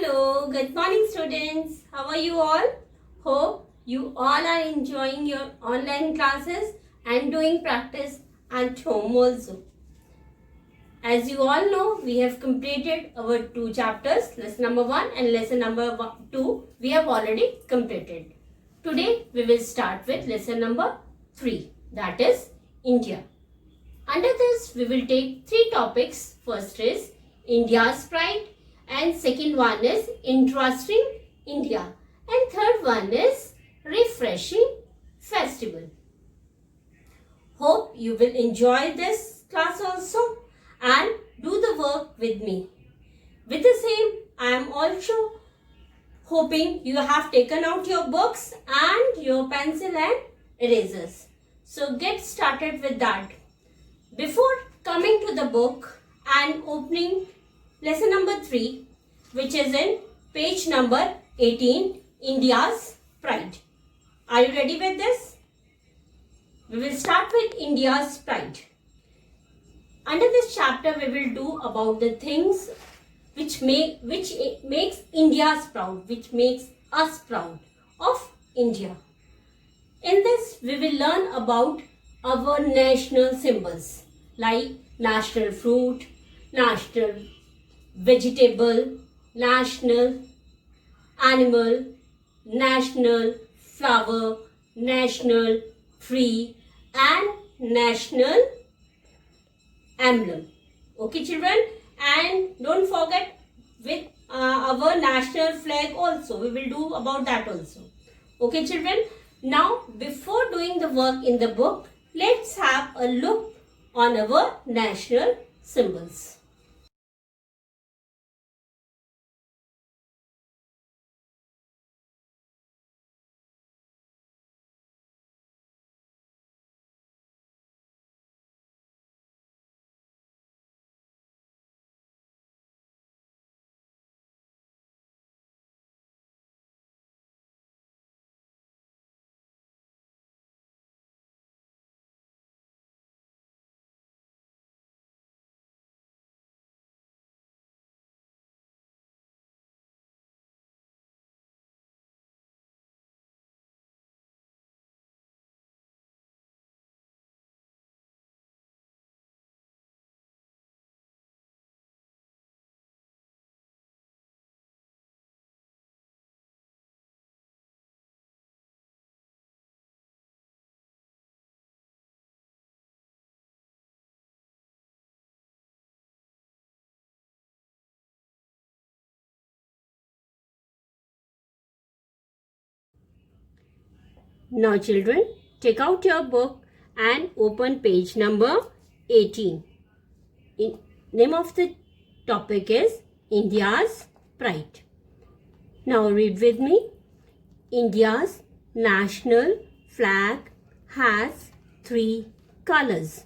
Hello, good morning students. How are you all? Hope you all are enjoying your online classes and doing practice at home also. As you all know, we have completed our two chapters, lesson number 1 and lesson number 2. We have already completed. Today we will start with lesson number 3, that is India. Under this we will take 3 topics. First is India's pride, and second one is interesting India, and third one is refreshing festival. Hope you will enjoy this class also and do the work with me. With the same, I am also hoping you have taken out your books and your pencil and erasers. So get started with that. Before coming to the book and opening lesson number 3, which is in page number 18, India's pride. Are you ready with this? We will start with India's pride. Under this chapter, we will do about the things which makes India's proud, which makes us proud of India. In this, we will learn about our national symbols like national fruit, national vegetable, national animal, national flower, national tree and national emblem. Okay children, and don't forget with our national flag also. We will do about that also. Okay children, now before doing the work in the book, let's have a look on our national symbols. Now children, take out your book and open page number 18. Name of the topic is India's pride. Now read with me. India's national flag has 3 colors.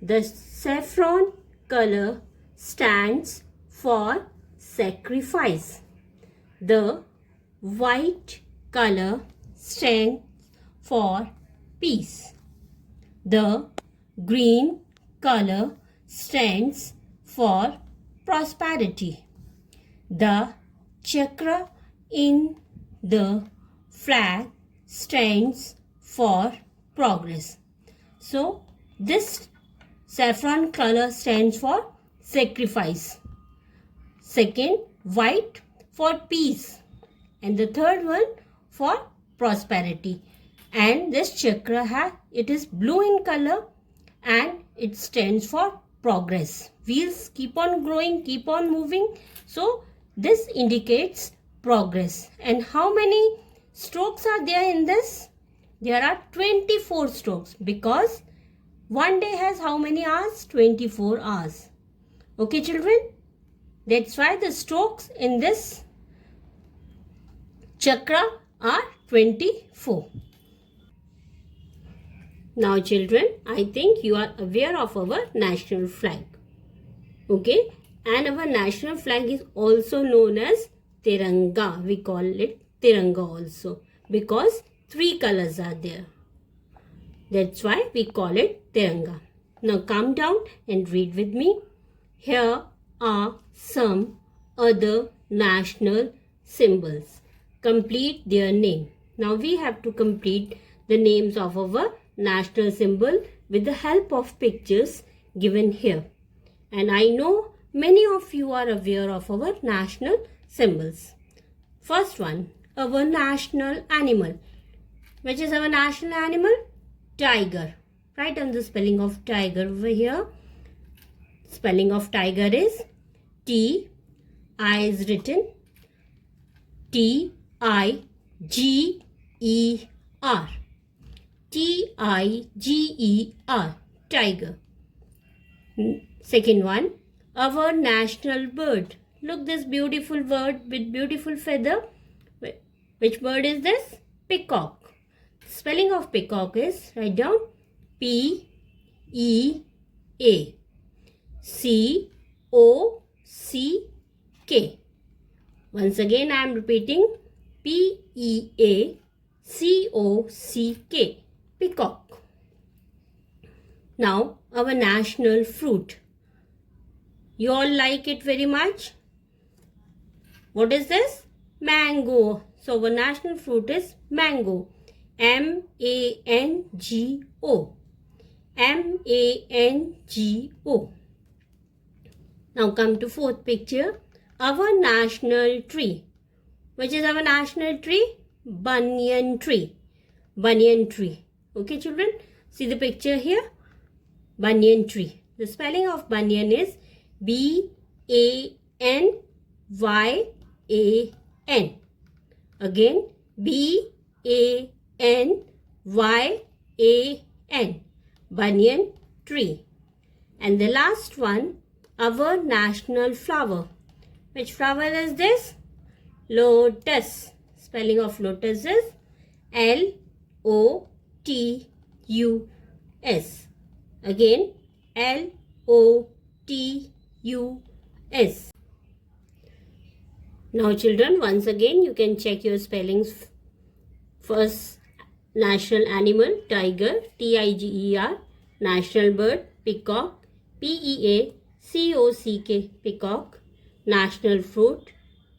The saffron color stands for sacrifice. The white color stands for peace. The green color stands for prosperity. The chakra in the flag stands for progress. So this saffron color stands for sacrifice. Second, white for peace. And the third one for prosperity. And this chakra it is blue in color and it stands for progress. Wheels keep on growing, keep on moving. So this indicates progress. And how many strokes are there in this? There are 24 strokes because one day has how many hours? 24 hours. Okay children? That's why the strokes in this chakra are 24. Now children, I think you are aware of our national flag. Okay, and our national flag is also known as Tiranga. We call it Tiranga also because 3 colors are there. That's why we call it Tiranga. Now come down and read with me. Here are some other national symbols. Complete their name. Now we have to complete the names of our national symbol with the help of pictures given here. And I know many of you are aware of our national symbols. First one, our national animal. Which is our national animal? Tiger. Write down the spelling of tiger over here. Spelling of tiger is T. I is written T-I-G-E-R. T-I-G-E-R. Tiger. Second one, our national bird. Look, this beautiful bird with beautiful feather. Which bird is this? Peacock. Spelling of peacock is, write down P-E-A. C-O-C-K. Once again I am repeating P-E-A-C-O-C-K. Peacock. Now our national fruit. You all like it very much? What is this? Mango. So our national fruit is mango. M-A-N-G-O. M-A-N-G-O. Now come to fourth picture. Our national tree. Which is our national tree? Banyan tree. Banyan tree. Okay, children? See the picture here? Banyan tree. The spelling of banyan is B-A-N-Y-A-N. Again, B-A-N-Y-A-N. Banyan tree. And the last one, our national flower. Which flower is this? Lotus. Spelling of lotus is L-O-T-U-S. Again, L-O-T-U-S. Now children, once again you can check your spellings. First, national animal, tiger, T-I-G-E-R. National bird, peacock, P-E-A-C-O-C-K, peacock. National fruit,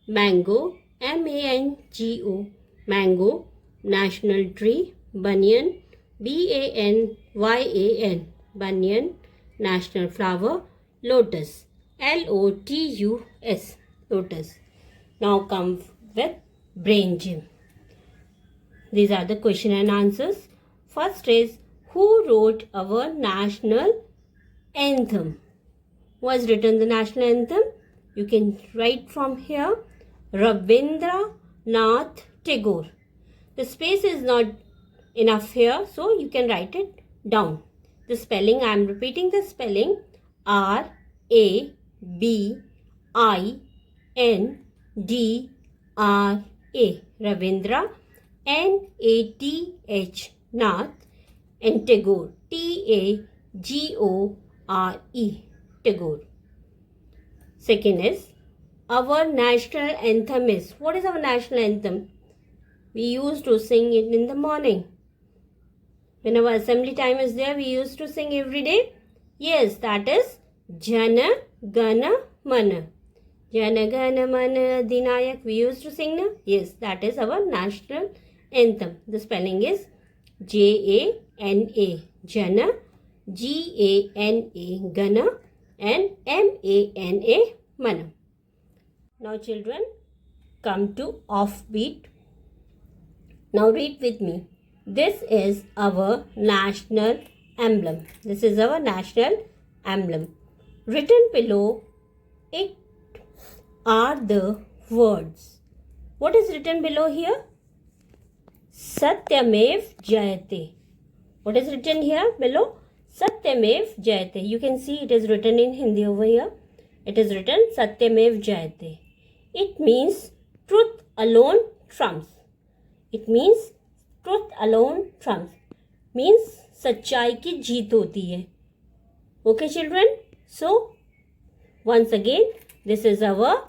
mango, M-A-N-G-O, mango. National tree, banyan, B-A-N-Y-A-N, banyan. National flower, lotus, L-O-T-U-S, lotus. Now come with brain gym. These are the question and answers. First is, who wrote our national anthem? Who has written the national anthem? You can write from here, Rabindranath Tagore. The space is not enough here, so you can write it down. The spelling, I am repeating the spelling, R-A-B-I-N-D-R-A. Ravindra, N-A-T-H, Nath, and Tagore, T-A-G-O-R-E, Tagore. Second is, our national anthem is, what is our national anthem? We used to sing it in the morning. When our assembly time is there, we used to sing every day. Yes, that is Jana Gana Mana. Jana Gana Mana Adhinayak. We used to sing now. Yes, that is our national anthem. The spelling is J-A-N-A, Jana, G-A-N-A, Gana, and M-A-N-A, Mana. Now children, come to offbeat. Now read with me. This is our national emblem. This is our national emblem. Written below it are the words. What is written below here? Satyamev Jayate. What is written here below? Satyamev Jayate. You can see it is written in Hindi over here. It is written Satyamev Jayate. It means truth alone trumps. It means truth alone trumps. Means सच्चाई की जीत होती है. Okay children? So, once again, this is our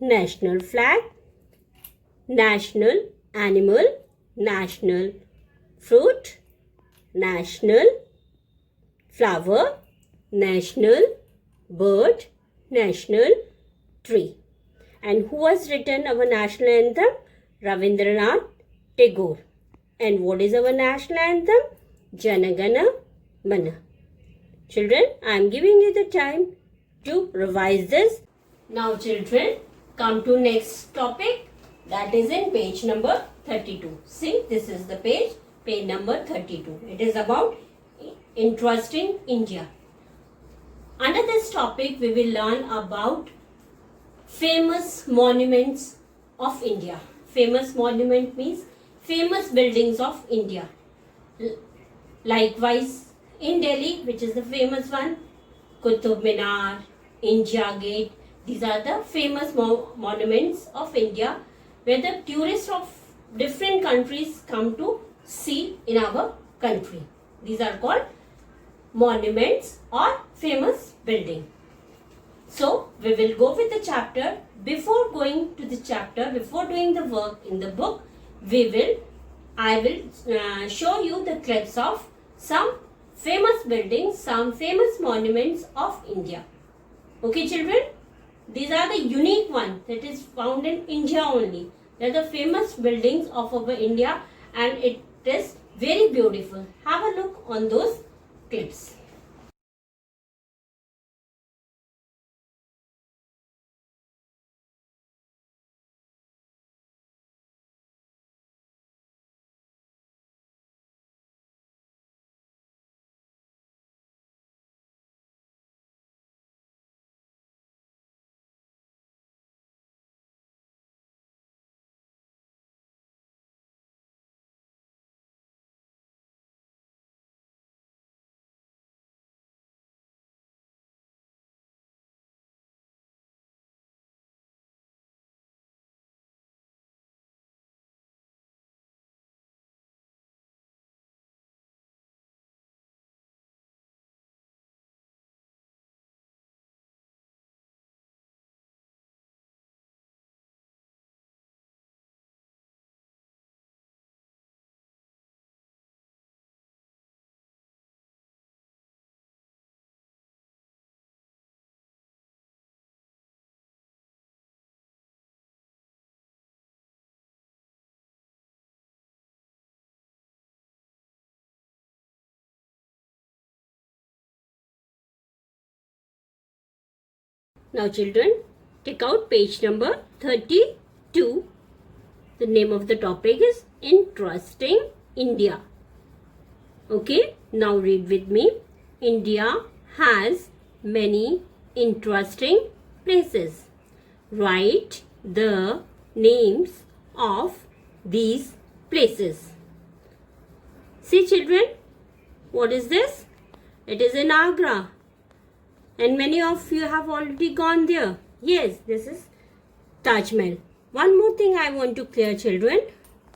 national flag, national animal, national fruit, national flower, national bird, national tree. And who has written our national anthem? Rabindranath Tagore. And what is our national anthem? Jana Gana Mana. Children, I am giving you the time to revise this. Now children, come to next topic, that is in page number 32. See, this is the page number 32. It is about interest in India. Under this topic, we will learn about famous monuments of India. Famous monument means famous buildings of India. Likewise, in Delhi, which is the famous one, Qutub Minar, India Gate, these are the famous monuments of India where the tourists of different countries come to see in our country. These are called monuments or famous building. So, we will go with the chapter. Before going to the chapter, before doing the work in the book, I will show you the clips of some famous buildings, some famous monuments of India. Okay children, these are the unique ones that is found in India only. They are the famous buildings of our India and it is very beautiful. Have a look on those clips. Now children, take out page number 32. The name of the topic is Interesting India. Okay, now read with me. India has many interesting places. Write the names of these places. See children, what is this? It is in Agra. And many of you have already gone there. Yes, this is Taj Mahal. One more thing I want to clear children.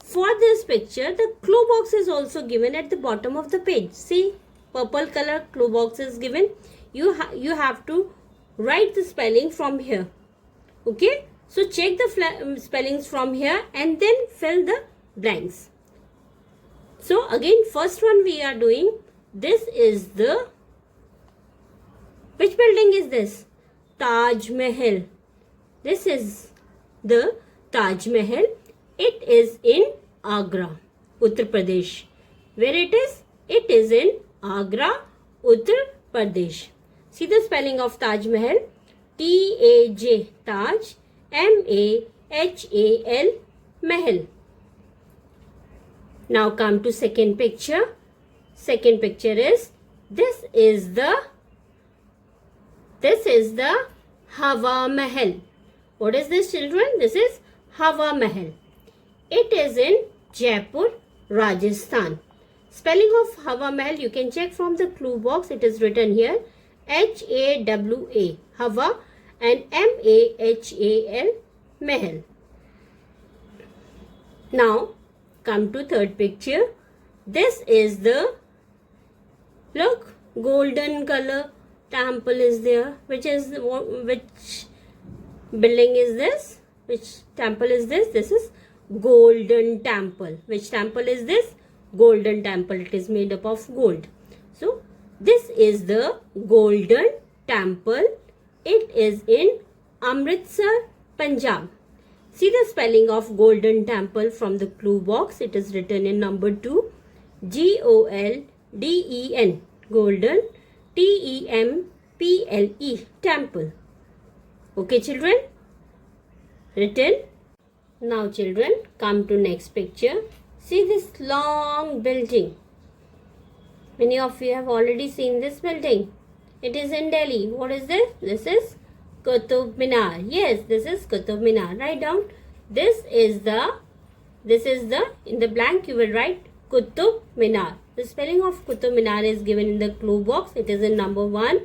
For this picture, the clue box is also given at the bottom of the page. See, purple color clue box is given. You have to write the spelling from here. Okay. So check the spellings from here and then fill the blanks. So again, first one we are doing. This is the... Which building is this? Taj Mahal. This is the Taj Mahal. It is in Agra, Uttar Pradesh. Where it is? It is in Agra, Uttar Pradesh. See the spelling of Taj Mahal. T-A-J, Taj, M-A-H-A-L, Mahal. Now come to second picture. Second picture is, this is the Hawa Mahal. What is this children? This is Hawa Mahal. It is in Jaipur, Rajasthan. Spelling of Hawa Mahal you can check from the clue box. It is written here H-A-W-A, Hawa, and M-A-H-A-L, Mahal. Now come to third picture. This is the, look, golden color temple is there. Which building is this? Which temple is this? This is Golden Temple. Which temple is this? Golden Temple. It is made up of gold. So this is the Golden Temple. It is in Amritsar, Punjab. See the spelling of Golden Temple from the clue box. It is written in number 2. Golden. Golden. Temple. Temple. Okay, children? Written. Now, children, come to next picture. See this long building. Many of you have already seen this building. It is in Delhi. What is this? This is Qutub Minar. Yes, this is Qutub Minar. Write down. This is the, in the blank you will write Qutub Minar. The spelling of Qutub Minar is given in the clue box. It is in number 1.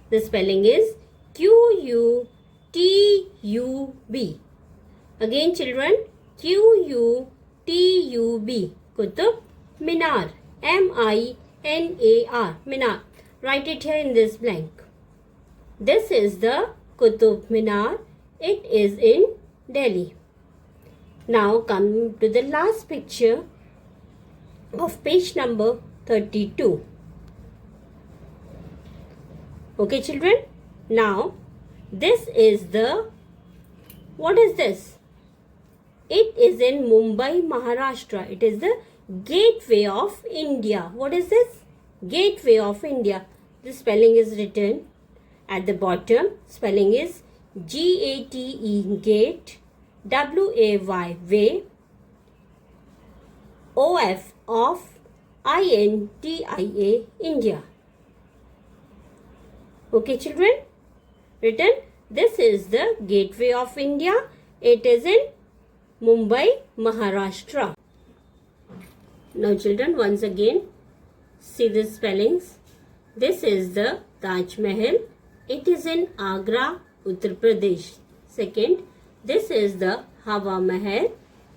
The spelling is Qutub. Again, children, Qutub. Qutub Minar. Minar. Minar. Write it here in this blank. This is the Qutub Minar. It is in Delhi. Now come to the last picture of page number 32. Okay, children. Now this is the, what is this? It is in Mumbai, Maharashtra. It is the Gateway of India. What is this? Gateway of India. The spelling is written at the bottom. Spelling is Gate, Gate, Way, Way, of India, India. Okay, children? Written. This is the Gateway of India. It is in Mumbai, Maharashtra. Now, children, once again, see the spellings. This is the Taj Mahal. It is in Agra, Uttar Pradesh. Second, this is the Hawa Mahal.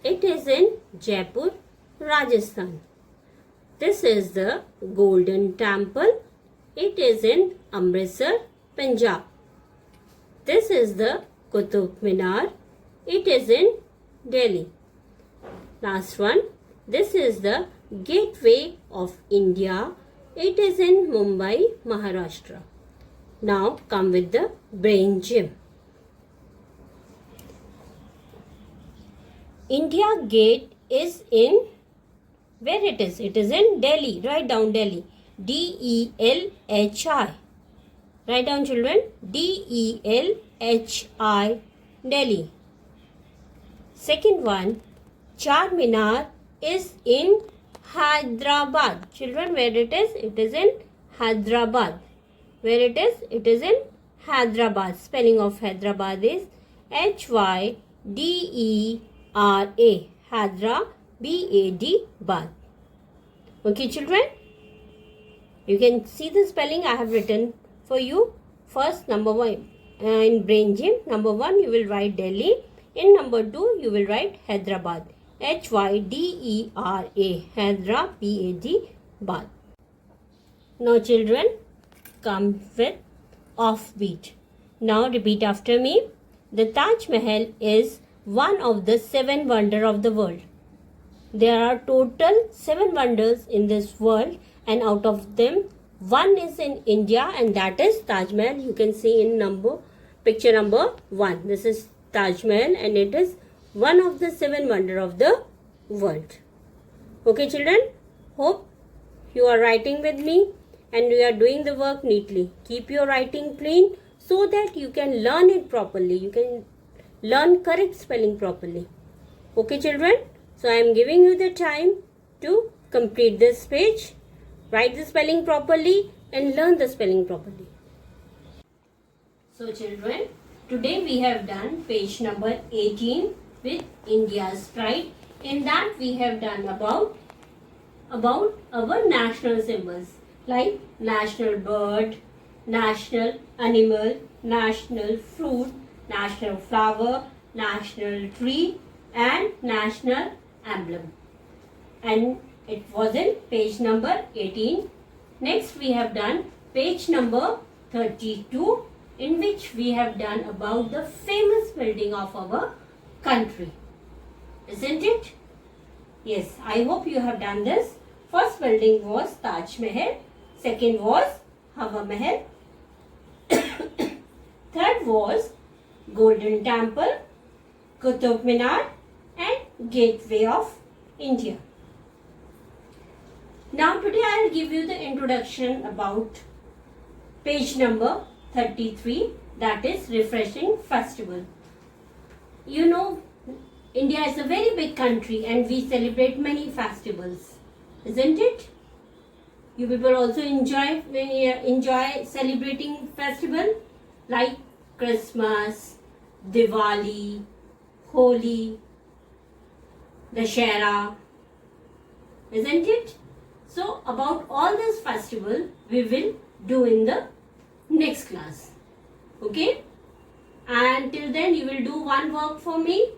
It is in Jaipur, Rajasthan. This is the Golden Temple. It is in Amritsar, Punjab. This is the Qutub Minar. It is in Delhi. Last one. This is the Gateway of India. It is in Mumbai, Maharashtra. Now come with the brain gym. India Gate is in, where it is? It is in Delhi. Write down Delhi. Delhi. Write down, children. Delhi. Delhi. Second one, Charminar is in Hyderabad. Children, where it is? It is in Hyderabad. Where it is? It is in Hyderabad. Spelling of Hyderabad is Hydera. Hyderabad. Bad. Okay, children? You can see the spelling I have written for you. First, number 1 in brain gym. Number 1 you will write Delhi. In number 2 you will write Hyderabad. Hydera. Hyderabad. Now, children, come with offbeat. Now repeat after me. The Taj Mahal is one of the 7 wonders of the world. There are total 7 wonders in this world, and out of them, one is in India, and that is Taj Mahal. You can see in picture number 1. This is Taj Mahal, and it is one of the 7 wonders of the world. Okay, children? Hope you are writing with me and you are doing the work neatly. Keep your writing clean so that you can learn it properly. You can learn correct spelling properly. Okay, children? So I am giving you the time to complete this page. Write the spelling properly and learn the spelling properly. So, children, today we have done page number 18 with India's pride. In that we have done about our national symbols like national bird, national animal, national fruit, national flower, national tree, and national emblem. And it was in page number 18. Next we have done page number 32, in which we have done about the famous building of our country. Isn't it? Yes, I hope you have done this. First building was Taj Mahal. Second was Hawa Mahal. Third was Golden Temple. Qutub Minar and Gateway of India. Now today I will give you the introduction about page number 33, that is Refreshing Festival. You know, India is a very big country and we celebrate many festivals, isn't it? You people also enjoy celebrating festival like Christmas, Diwali, Holi, Dashera, isn't it? So about all this festival we will do in the next class. Okay? And till then you will do one work for me.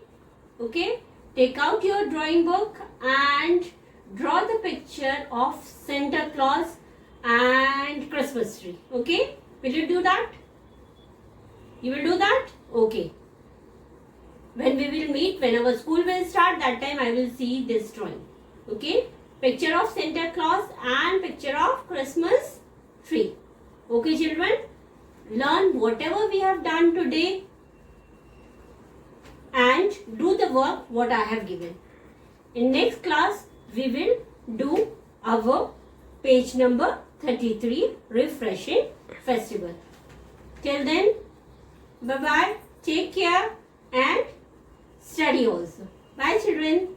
Okay? Take out your drawing book and draw the picture of Santa Claus and Christmas tree. Okay? Will you do that? You will do that? Okay. When we will meet, when our school will start, that time I will see this drawing. Okay? Picture of Santa Claus and picture of Christmas tree. Okay, children? Learn whatever we have done today and do the work what I have given. In next class, we will do our page number 33, Refreshing Festival. Till then, bye-bye, take care and study also. Bye children.